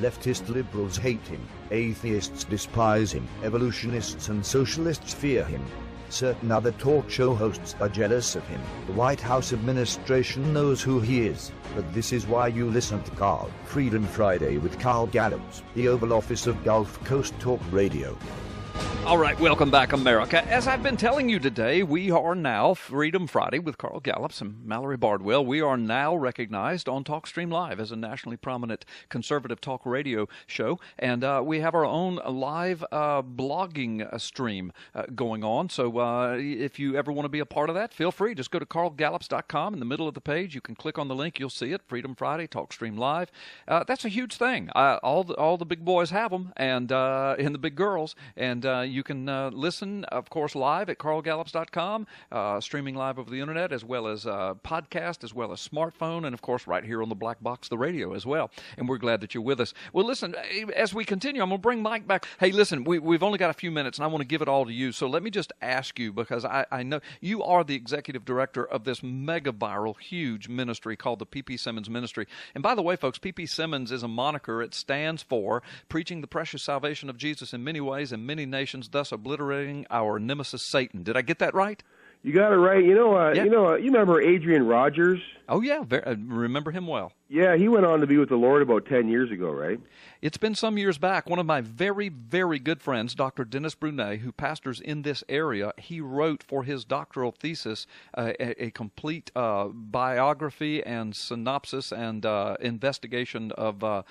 Leftist liberals hate him, atheists despise him, evolutionists and socialists fear him. Certain other talk show hosts are jealous of him. The White House administration knows who he is, but this is why you listen to Carl. Freedom Friday with Carl Gallups, the Oval Office of Gulf Coast Talk Radio. All right, welcome back, America. As I've been telling you today, we are now Freedom Friday with Carl Gallups and Mallory Bardwell. We are now recognized on TalkStream Live as a nationally prominent conservative talk radio show, and we have our own live blogging stream going on. So if you ever want to be a part of that, feel free. Just go to carlgallups.com. In the middle of the page, you can click on the link. You'll see it, Freedom Friday, TalkStream Live. That's a huge thing. All the big boys have them, and the big girls, and you can listen, of course, live at carlgallups.com, streaming live over the internet, as well as podcast, as well as smartphone, and, of course, right here on the Black Box, the radio as well. And we're glad that you're with us. Well, listen, as we continue, I'm going to bring Mike back. Hey, listen, we've only got a few minutes, and I want to give it all to you. So let me just ask you, because I know you are the executive director of this mega viral, huge ministry called the ppsimmons Ministry. And by the way, folks, ppsimmons is a moniker. It stands for Preaching the Precious Salvation of Jesus in Many Ways and Many Nations, thus obliterating our nemesis Satan. Did I get that right? You got it right. You remember Adrian Rogers? Oh, yeah. I remember him well. Yeah, he went on to be with the Lord about 10 years ago, right? It's been some years back. One of my very, very good friends, Dr. Dennis Brunet, who pastors in this area, he wrote for his doctoral thesis a complete biography and synopsis and investigation of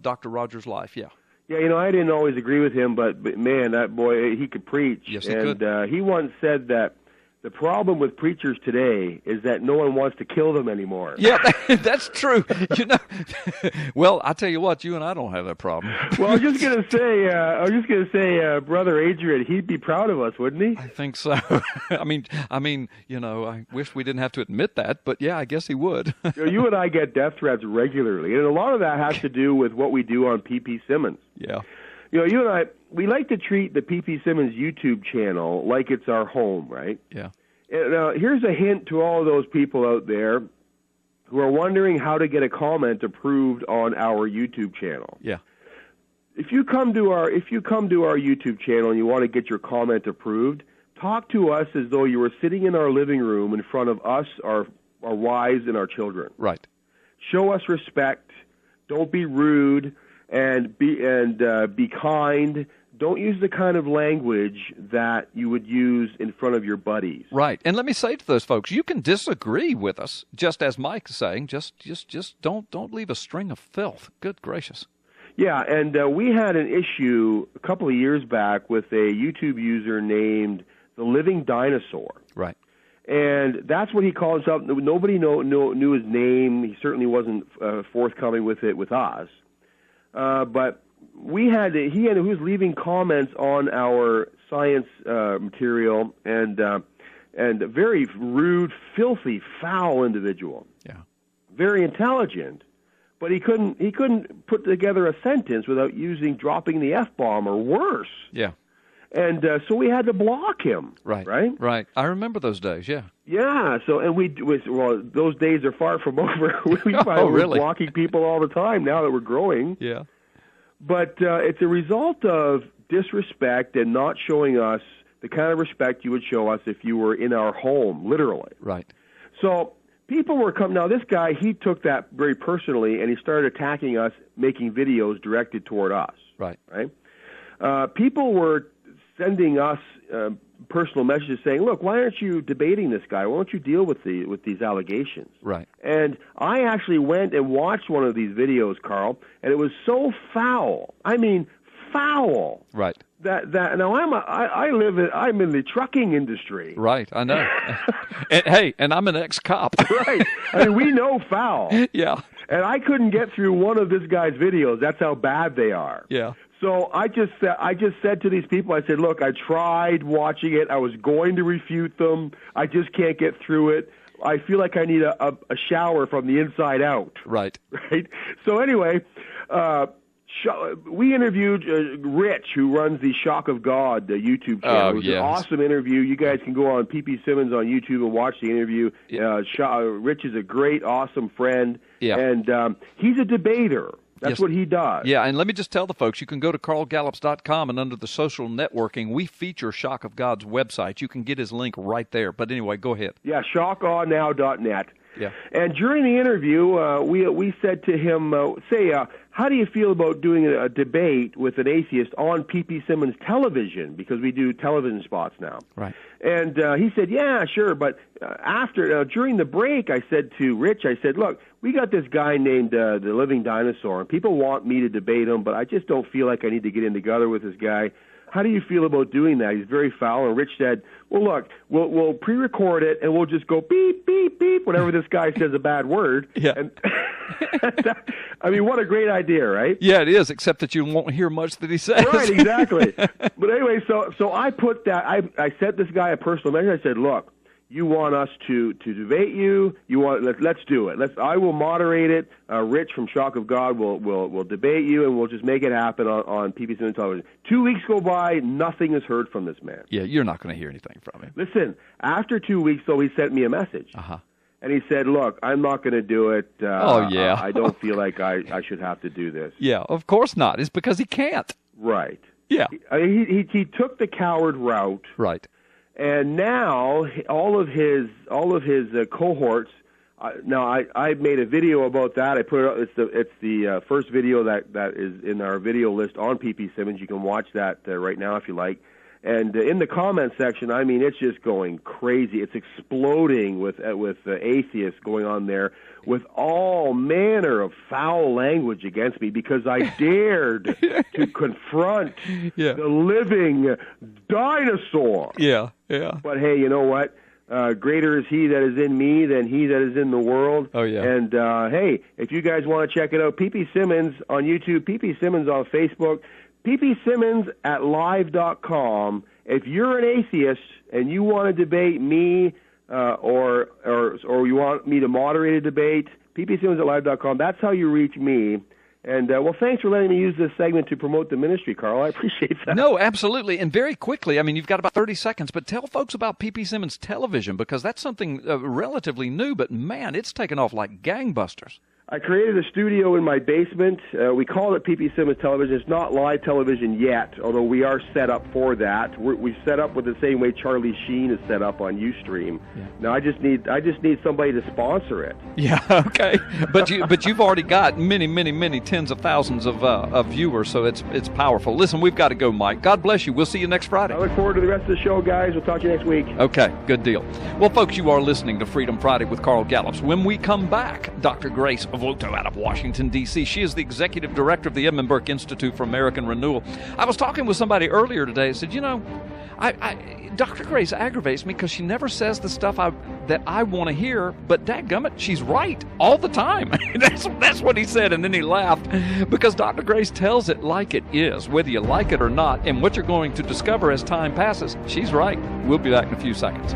Dr. Rogers' life, yeah. Yeah, I didn't always agree with him, but man, that boy, he could preach. Yes, he could. He once said that the problem with preachers today is that no one wants to kill them anymore. Yeah, that's true. Well, I tell you what, you and I don't have that problem. Well, I was just gonna say, Brother Adrian, he'd be proud of us, wouldn't he? I think so. I mean, I wish we didn't have to admit that, but yeah, I guess he would. You and I get death threats regularly, and a lot of that has to do with what we do on ppsimmons. Yeah. You and I, we like to treat the ppsimmons YouTube channel like it's our home, right? Yeah. And here's a hint to all of those people out there who are wondering how to get a comment approved on our YouTube channel. Yeah. If you come to our YouTube channel and you want to get your comment approved, talk to us as though you were sitting in our living room in front of us, our wives, and our children. Right. Show us respect. Don't be rude. And be kind. Don't use the kind of language that you would use in front of your buddies. Right. And let me say to those folks, you can disagree with us, just as Mike is saying. Just don't leave a string of filth. Good gracious. Yeah, and we had an issue a couple of years back with a YouTube user named The Living Dinosaur. Right. And that's what he called himself. Nobody knew his name. He certainly wasn't forthcoming with it with us. But he was leaving comments on our science material, and a very rude, filthy, foul individual. Yeah. Very intelligent, but he couldn't put together a sentence without dropping the F-bomb or worse. Yeah. And so we had to block him. Right. Right. Right. I remember those days. Yeah. Yeah. So those days are far from over. We're blocking people all the time now that we're growing. Yeah. But it's a result of disrespect and not showing us the kind of respect you would show us if you were in our home, literally. Right. So people were coming. Now, this guy, he took that very personally, and he started attacking us, making videos directed toward us. Right. Right. People were sending us personal messages saying, "Look, why aren't you debating this guy? Why don't you deal with these allegations?" Right. And I actually went and watched one of these videos, Carl, and it was so foul. I mean, foul. Right. That now I'm in the trucking industry. Right. I know. and I'm an ex-cop. Right. I mean, we know foul. Yeah. And I couldn't get through one of this guy's videos. That's how bad they are. Yeah. So I just said to these people, I said, look, I tried watching it. I was going to refute them. I just can't get through it. I feel like I need a shower from the inside out. Right. Right. So anyway, We interviewed Rich, who runs the Shock of God YouTube channel. It was an awesome interview. You guys can go on ppsimmons on YouTube and watch the interview. Rich is a great, awesome friend, and he's a debater. That's what he does. Yeah, and let me just tell the folks, you can go to carlgallups.com, and under the social networking, we feature Shock of God's website. You can get his link right there. But anyway, go ahead. Yeah, shockonnow.net. Yeah. And during the interview, we said to him, how do you feel about doing a debate with an atheist on ppsimmons television? Because we do television spots now. Right. And he said, yeah, sure. But during the break, I said to Rich, look, we got this guy named the Living Dinosaur, and people want me to debate him, but I just don't feel like I need to get in together with this guy. How do you feel about doing that? He's very foul. And Rich said, well, look, we'll pre-record it, and we'll just go beep, beep, beep whenever this guy says a bad word. Yeah. And I mean, what a great idea, right? Yeah, it is, except that you won't hear much that he says. Right, exactly. But anyway, so I put that, I sent this guy a personal message. I said, look, you want us to debate you? Let's do it. I will moderate it. Rich from Shock of God will debate you, and we'll just make it happen on ppsimmons television. 2 weeks go by, nothing is heard from this man. Yeah, you're not going to hear anything from him. Listen, after 2 weeks, though, he sent me a message. And he said, look, I'm not going to do it. I don't feel like I should have to do this. Yeah, of course not. It's because he can't. Right. Yeah. He took the coward route. Right. And now all of his cohorts. Now I made a video about that. I put it up. It's the first video that is in our video list on ppsimmons. You can watch that right now if you like. And in the comment section, I mean, it's just going crazy. It's exploding with atheists going on there with all manner of foul language against me because I dared to confront the living dinosaur. Yeah. But hey, you know what? Greater is he that is in me than he that is in the world. Oh, yeah. And, hey, if you guys want to check it out, ppsimmons on YouTube, ppsimmons on Facebook, ppsimmons at live.com. If you're an atheist and you want to debate me or you want me to moderate a debate, ppsimmons at live.com. That's how you reach me. And, well, thanks for letting me use this segment to promote the ministry, Carl. I appreciate that. No, absolutely. And very quickly, I mean, you've got about 30 seconds, but tell folks about ppsimmons television because that's something relatively new, but, man, it's taken off like gangbusters. I created a studio in my basement. We call it ppsimmons television. It's not live television yet, although we are set up for that. We've set up with the same way Charlie Sheen is set up on Ustream. Yeah. Now I just need somebody to sponsor it. Yeah, okay. But you've already got many tens of thousands of viewers, so it's powerful. Listen, we've got to go, Mike. God bless you. We'll see you next Friday. I look forward to the rest of the show, guys. We'll talk to you next week. Okay, good deal. Well, folks, you are listening to Freedom Friday with Carl Gallups. When we come back, Dr. Grace Voto out of Washington, D.C. She is the executive director of the Edmund Burke Institute for American Renewal. I was talking with somebody earlier today and said, you know, Dr. Grace aggravates me because she never says the stuff that I want to hear, but dadgummit, she's right all the time. That's what he said, and then he laughed because Dr. Grace tells it like it is, whether you like it or not, and what you're going to discover as time passes, she's right. We'll be back in a few seconds.